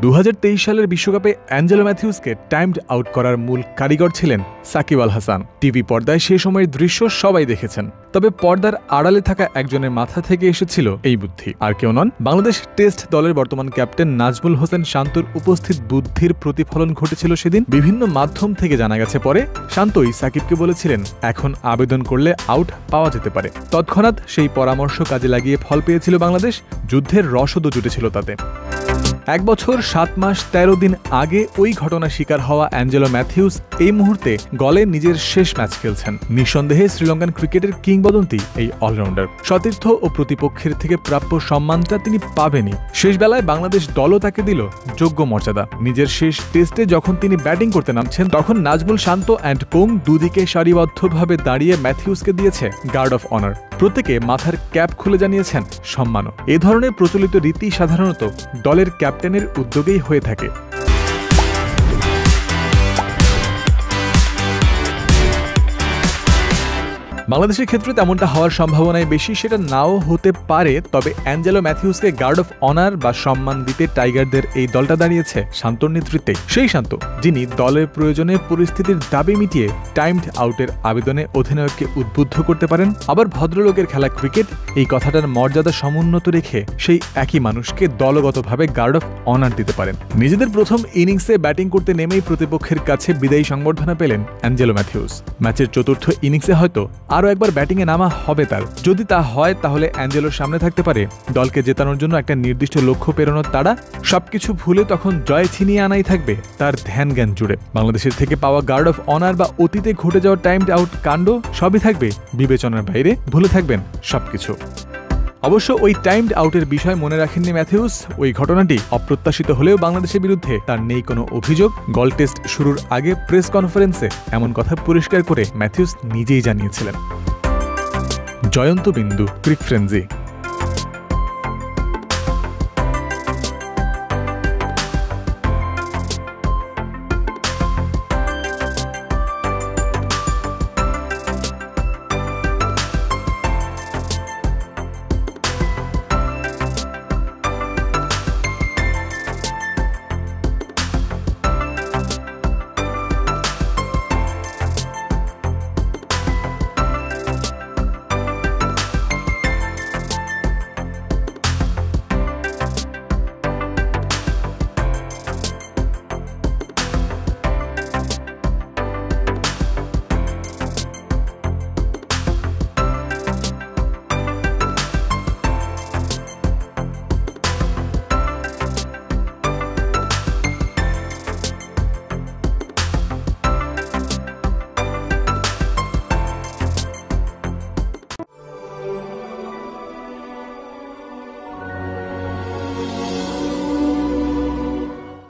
2023 সালের বিশ্বকাপে Angelo ম্যাথিউসকে timed out করার মূল কারিগর ছিলেন সাকিব আল হাসান। টিভি পর্দায় সে সময়ের দৃশ্য সবাই দেখেছেন, তবে পর্দার আড়ালে থাকা একজনের মাথা থেকে এসেছিল এই বুদ্ধি। আর কেউ নন, বাংলাদেশ টেস্ট দলের বর্তমান ক্যাপ্টেন নাজমুল হোসেন শান্তর উপস্থিত বুদ্ধির প্রতিফলন ঘটেছিল সেদিন। বিভিন্ন মাধ্যম থেকে জানা গেছে পরে শান্তই সাকিবকে বলেছিলেন এখন আবেদন করলে আউট পাওয়া যেতে পারে। তৎক্ষণাৎ সেই পরামর্শ কাজে লাগিয়ে ফল পেয়েছিল বাংলাদেশ। যুদ্ধের রসদও জুটেছিল তাতে। 1 বছর 7 মাস 13 দিন আগে ওই ঘটনার শিকার হওয়া অ্যাঞ্জেলো ম্যাথিউস এই মুহূর্তে গলে নিজের শেষ ম্যাচ খেলছেন। নিঃসন্দেহে শ্রীলঙ্কান ক্রিকেটের কিংবদন্তি এই অলরাউন্ডার। সতীর্থ ও প্রতিপক্ষের থেকে প্রাপ্য সম্মানটা তিনি পাবেনই। শেষ বেলায় বাংলাদেশ দলও তাকে দিল যোগ্য মর্যাদা। নিজের শেষ টেস্টে যখন তিনি ব্যাটিং করতে নামছেন, তখন নাজমুল, শান্ত অ্যান্ড কোং দুদিকে সারিবদ্ধভাবে দাঁড়িয়ে ম্যাথিউসকে দিয়েছে গার্ড অফ অনার। প্রত্যেকে মাথার ক্যাপ খুলে জানিয়েছেন সম্মানও। এ ধরনের প্রচলিত রীতি সাধারণত দলের ক্যাপ্টেনের উদ্যোগেই হয়ে থাকে। বাংলাদেশের ক্ষেত্রে তেমনটা হওয়ার সম্ভাবনাই বেশি, সেটা নাও হতে পারে। তবে অ্যাঞ্জেলো ম্যাথিউসকে গার্ড অফ অনার বা সম্মান দিতে টাইগারদের এই দলটা দাঁড়িয়েছে শান্তর নেতৃত্বে। সেই শান্ত যিনি দলের প্রয়োজনে পরিস্থিতির দাবি মিটিয়ে টাইমড আউটের আবেদনে অধিনায়ককে উদ্বুদ্ধ করতে পারেন। আবার ভদ্রলোকের খেলা ক্রিকেট, এই কথাটার মর্যাদা সমুন্নত রেখে সেই একই মানুষকে দলগতভাবে গার্ড অফ অনার দিতে পারেন। নিজেদের প্রথম ইনিংসে ব্যাটিং করতে নেমেই প্রতিপক্ষের কাছে বিদায়ী সংবর্ধনা পেলেন অ্যাঞ্জেলো ম্যাথিউস। ম্যাচের চতুর্থ ইনিংসে হয়তো আরও একবার ব্যাটিংয়ে নামা হবে তার। যদি তা হয়, তাহলে অ্যাঞ্জেলোর সামনে থাকতে পারে দলকে জেতানোর জন্য একটা নির্দিষ্ট লক্ষ্য পেরোনোর তাড়া। সবকিছু ভুলে তখন জয় ছিনিয়ে আনাই থাকবে তার ধ্যান জ্ঞান জুড়ে। বাংলাদেশের থেকে পাওয়া গার্ড অফ অনার বা অতীতে ঘটে যাওয়া টাইমড আউট কাণ্ড সবই থাকবে বিবেচনার বাইরে। ভুলে থাকবেন সবকিছু। অবশ্য ওই টাইমড আউটের বিষয় মনে রাখেননি ম্যাথিউস। ওই ঘটনাটি অপ্রত্যাশিত হলেও বাংলাদেশের বিরুদ্ধে তার নেই কোনো অভিযোগ। গল টেস্ট শুরুর আগে প্রেস কনফারেন্সে এমন কথা পরিষ্কার করে ম্যাথিউস নিজেই জানিয়েছিলেন। জয়ন্ত বিন্দু, ক্রিক ফ্রেন্জি।